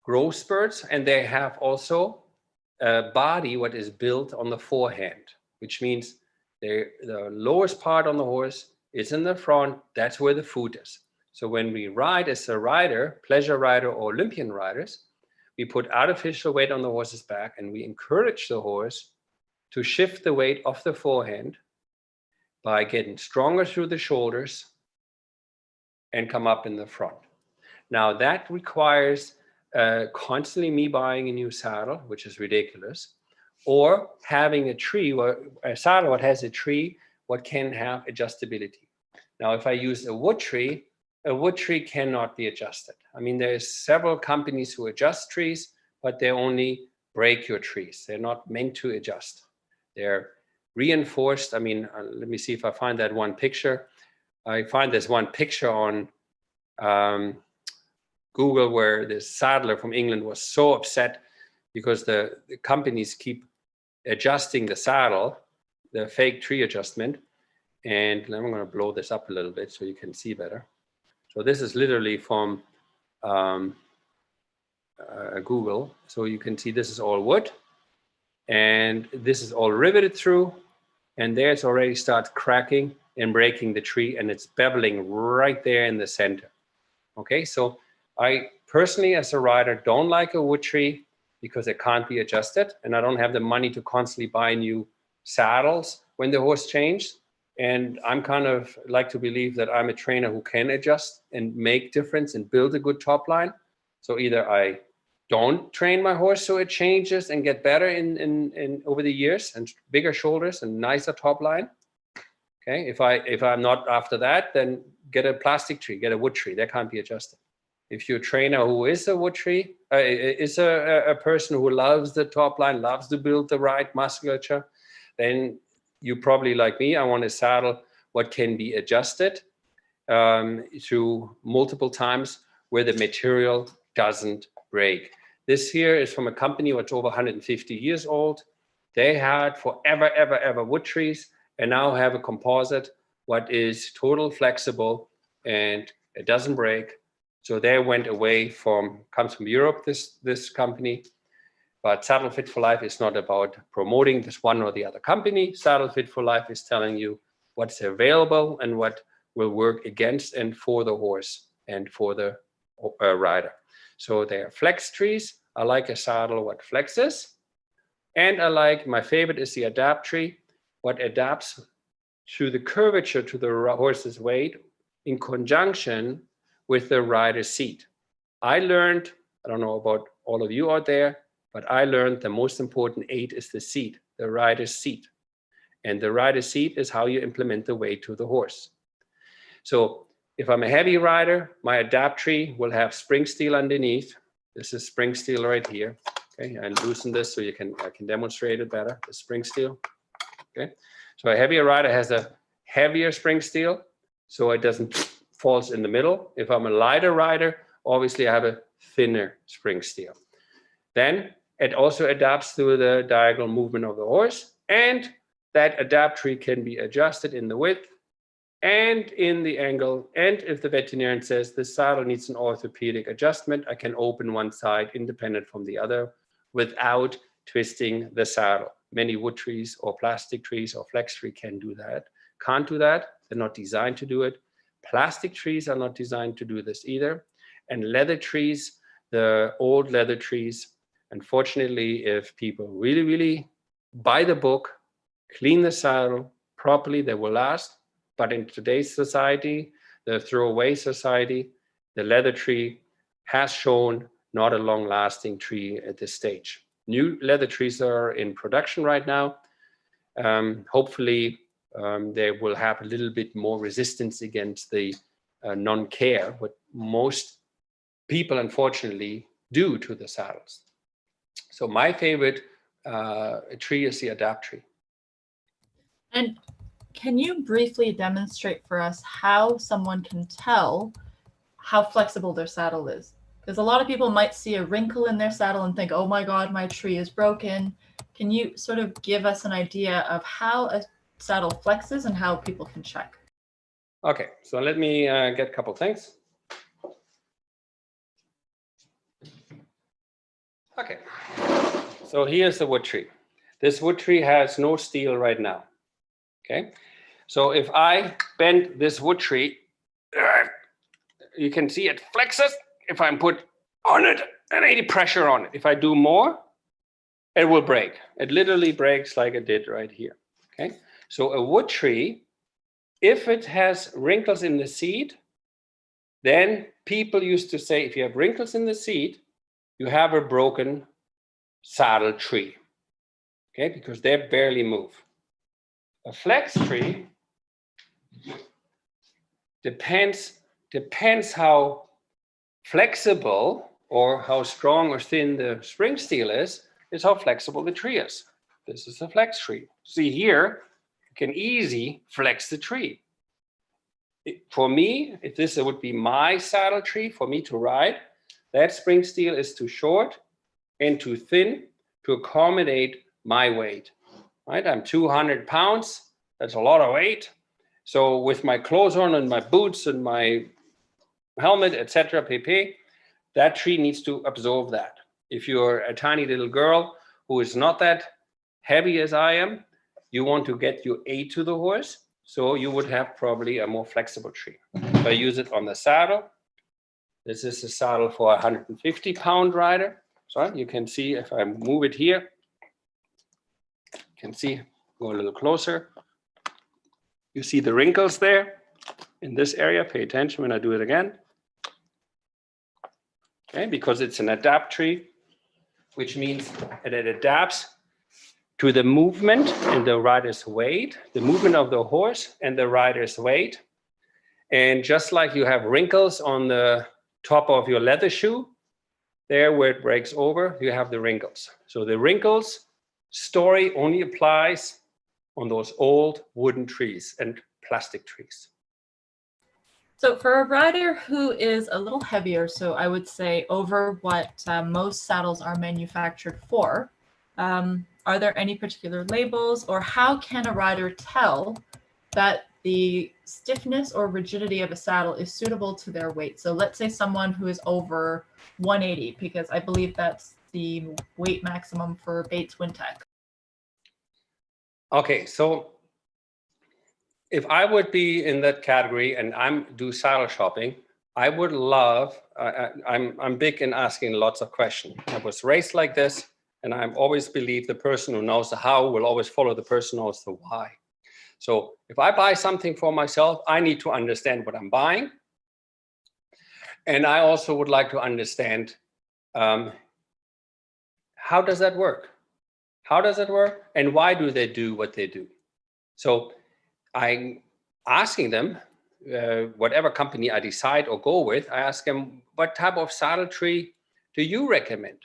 growth spurts, and they have also a body what is built on the forehand, which means the lowest part on the horse is in the front. That's where the foot is. So when we ride as a rider, pleasure rider or Olympian riders, we put artificial weight on the horse's back, and we encourage the horse to shift the weight off the forehand by getting stronger through the shoulders and come up in the front. Now that requires constantly me buying a new saddle, which is ridiculous, or having a saddle that has a tree what can have adjustability. Now, if I use a wood tree cannot be adjusted. I mean, there's several companies who adjust trees, but they only break your trees. They're not meant to adjust. They're reinforced. I mean, let me see if I find that one picture. I find this one picture on Google where this saddler from England was so upset because the companies keep adjusting the saddle, the fake tree adjustment. And I'm going to blow this up a little bit so you can see better. So this is literally from Google. So you can see this is all wood, and this is all riveted through, and there it's already starts cracking and breaking the tree, and it's beveling right there in the center. Okay, so I personally, as a rider, don't like a wood tree because it can't be adjusted, and I don't have the money to constantly buy new saddles when the horse changes. And I'm kind of like to believe that I'm a trainer who can adjust and make difference and build a good top line. So either I don't train my horse so it changes and get better in over the years, and bigger shoulders and nicer top line. Okay, if I'm not after that, then get a plastic tree, get a wood tree. That can't be adjusted. If you're a trainer who is a wood tree, is a person who loves the top line, loves to build the right musculature, then you probably, like me, I want a saddle what can be adjusted through multiple times where the material doesn't break. This here is from a company that's over 150 years old. They had forever wood trees, and now have a composite what is total flexible and it doesn't break. So they went away comes from Europe, this company. But Saddlefit for Life is not about promoting this one or the other company. Saddlefit for Life is telling you what's available and what will work against and for the horse and for the rider. So they are flex trees. I like a saddle what flexes. And my favorite is the adapt tree, what adapts to the curvature to the horse's weight in conjunction with the rider's seat. I learned, I don't know about all of you out there, but I learned the most important aid is the seat, the rider's seat. And the rider's seat is how you implement the weight to the horse. So if I'm a heavy rider, my adapt tree will have spring steel underneath. This is spring steel right here. Okay, and loosen this so I can demonstrate it better, the spring steel. Okay, so a heavier rider has a heavier spring steel, so it doesn't falls in the middle. If I'm a lighter rider, obviously I have a thinner spring steel. Then it also adapts to the diagonal movement of the horse, and that adaptory can be adjusted in the width and in the angle. And if the veterinarian says the saddle needs an orthopedic adjustment, I can open one side independent from the other without twisting the saddle. Many wood trees or plastic trees or flex tree can do that. Can't do that. They're not designed to do it. Plastic trees are not designed to do this either. And leather trees, the old leather trees, unfortunately, if people really, really buy the book, clean the saddle properly, they will last. But in today's society, the throwaway society, the leather tree has shown not a long-lasting tree at this stage. New leather trees are in production right now. Hopefully, they will have a little bit more resistance against the non-care, what most people unfortunately do to the saddles. So my favorite tree is the adapt tree. And can you briefly demonstrate for us how someone can tell how flexible their saddle is? Because a lot of people might see a wrinkle in their saddle and think, oh my God, my tree is broken. Can you sort of give us an idea of how a saddle flexes and how people can check? Okay, so let me get a couple things. Okay, so here's the wood tree. This wood tree has no steel right now. Okay, so if I bend this wood tree, you can see it flexes if I put on it any pressure on it. If I do more, it will break. It literally breaks like it did right here. Okay, so a wood tree, if it has wrinkles in the seat, then people used to say, if you have wrinkles in the seat, you have a broken saddle tree, okay, because they barely move. A flex tree depends how flexible or how strong or thin the spring steel is how flexible the tree is. This is a flex tree. See here, you can easily flex the tree. For me, if this would be my saddle tree for me to ride, that spring steel is too short and too thin to accommodate my weight. Right? I'm 200 pounds. That's a lot of weight. So with my clothes on and my boots and my helmet, etc., pp., that tree needs to absorb that. If you're a tiny little girl who is not that heavy as I am, you want to get your aid to the horse, so you would have probably a more flexible tree. If I use it on the saddle, this is a saddle for a 150-pound rider. So you can see if I move it here, you can see, go a little closer. You see the wrinkles there in this area. Pay attention when I do it again. Okay, because it's an adapt tree, which means that it adapts to the movement and the rider's weight, the movement of the horse and the rider's weight. And just like you have wrinkles on the top of your leather shoe, there where it breaks over, you have the wrinkles. So the wrinkles story only applies on those old wooden trees and plastic trees. So for a rider who is a little heavier, so I would say over what most saddles are manufactured for, are there any particular labels, or how can a rider tell that the stiffness or rigidity of a saddle is suitable to their weight? So let's say someone who is over 180, because I believe that's the weight maximum for Bates Wintec. Okay, so if I would be in that category and do saddle shopping, I would love, I'm big in asking lots of questions. I was raised like this, and I've always believed the person who knows the how will always follow the person who knows the why. So if I buy something for myself, I need to understand what I'm buying. And I also would like to understand how does that work? How does it work? And why do they do what they do? So I'm asking them, whatever company I decide or go with, I ask them, what type of saddle tree do you recommend?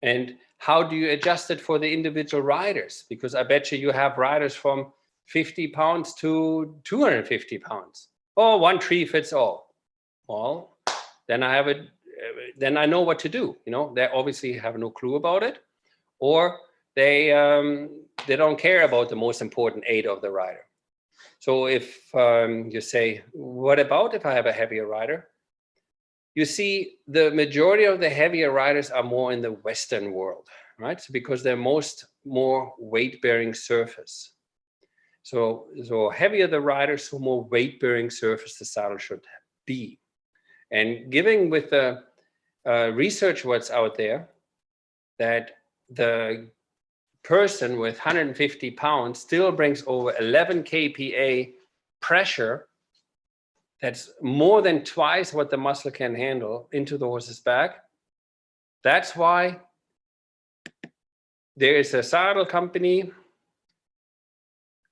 And how do you adjust it for the individual riders? Because I bet you have riders from 50 pounds to 250 pounds. Oh, one tree fits all. Well, then I have then I know what to do. You know, they obviously have no clue about it, or they don't care about the most important aid of the rider. So if you say, what about if I have a heavier rider? You see, the majority of the heavier riders are more in the Western world, right? So because they're more weight-bearing surface. So heavier the rider, so more weight-bearing surface the saddle should be. And given with the research what's out there, that the person with 150 pounds still brings over 11 kPa pressure. That's more than twice what the muscle can handle into the horse's back. That's why there is a saddle company,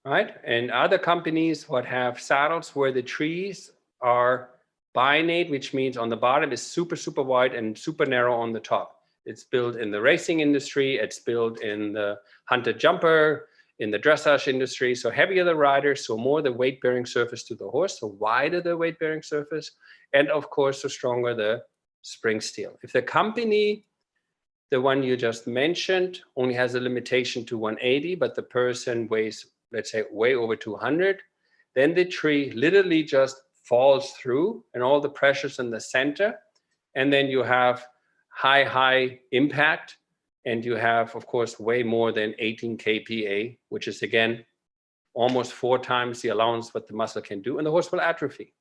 right? And other companies what have saddles where the trees are binate, which means on the bottom is super, super wide and super narrow on the top. It's built in the racing industry. It's built in the hunter jumper, in the dressage industry. So heavier the rider, so more the weight-bearing surface to the horse, so wider the weight-bearing surface, and of course, so stronger the spring steel. If the company, the one you just mentioned, only has a limitation to 180, but the person weighs, let's say, way over 200, then the tree literally just falls through and all the pressures in the center, and then you have high impact. And you have, of course, way more than 18 kPa, which is, again, almost 4 times the allowance what the muscle can do. And the horse will atrophy.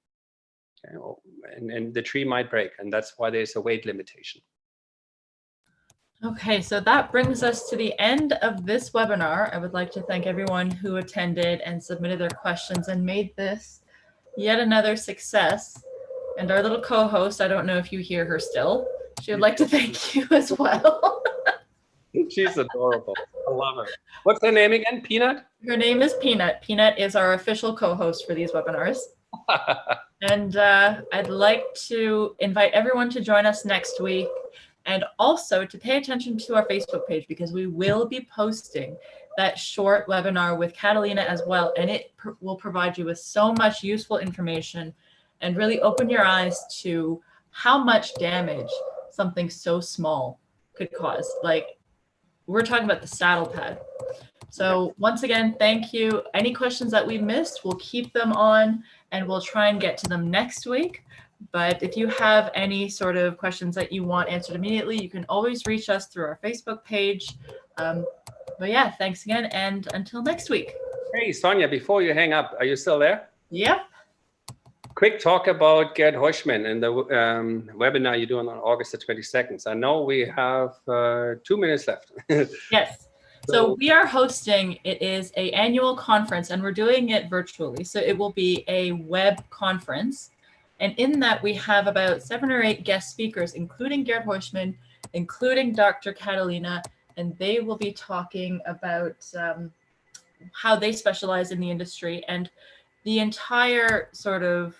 Okay? And the tree might break. And that's why there's a weight limitation. Okay, so that brings us to the end of this webinar. I would like to thank everyone who attended and submitted their questions and made this yet another success. And our little co-host, I don't know if you hear her still. She would like to thank you as well. She's adorable. I love her. What's her name again? Peanut? Her name is Peanut. Peanut is our official co-host for these webinars. And I'd like to invite everyone to join us next week, and also to pay attention to our Facebook page, because we will be posting that short webinar with Catalina as well. And it will provide you with so much useful information and really open your eyes to how much damage something so small could cause. Like, we're talking about the saddle pad. So once again, thank you. Any questions that we missed, we'll keep them on and we'll try and get to them next week. But if you have any sort of questions that you want answered immediately, you can always reach us through our Facebook page. But yeah, thanks again. And until next week. Hey, Sonia, before you hang up, are you still there? Yep. Quick talk about Gerd Heuschmann and the webinar you're doing on August the 22nd. I know we have 2 minutes left. Yes. So we are hosting, it is an annual conference and we're doing it virtually. So it will be a web conference. And in that we have about 7 or 8 guest speakers, including Gerd Heuschmann, including Dr. Catalina, and they will be talking about how they specialize in the industry, and the entire sort of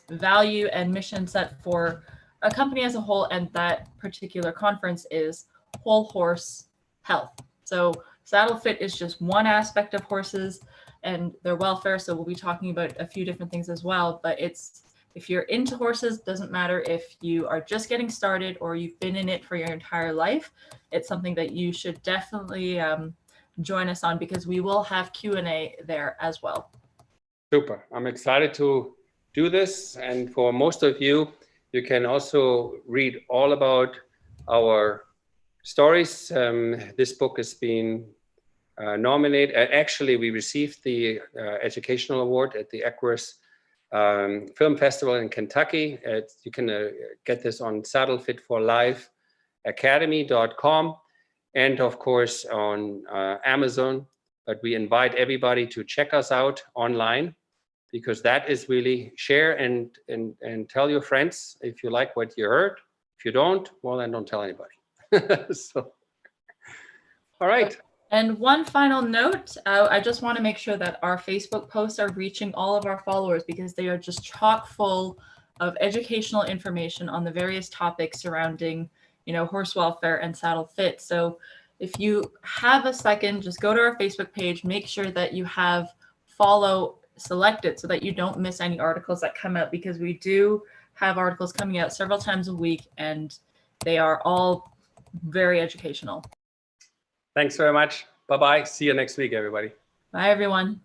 value and mission set for a company as a whole. And that particular conference is whole horse health. So Saddlefit is just one aspect of horses and their welfare. So we'll be talking about a few different things as well, but it's, if you're into horses, doesn't matter if you are just getting started or you've been in it for your entire life, it's something that you should definitely join us on, because we will have Q&A there as well. Super. I'm excited to do this. And for most of you, you can also read all about our stories. This book has been nominated. Actually, we received the educational award at the Equus Film Festival in Kentucky. You can get this on saddlefitforlifeacademy.com and of course on Amazon. But we invite everybody to check us out online, because that is really share and tell your friends if you like what you heard. If you don't, well, then don't tell anybody. So, all right. And one final note, I just want to make sure that our Facebook posts are reaching all of our followers, because they are just chock full of educational information on the various topics surrounding, you know, horse welfare and saddle fit. So if you have a second, just go to our Facebook page, make sure that you have follow selected so that you don't miss any articles that come out, because we do have articles coming out several times a week, and they are all very educational. Thanks very much. Bye-bye. See you next week, everybody. Bye, everyone.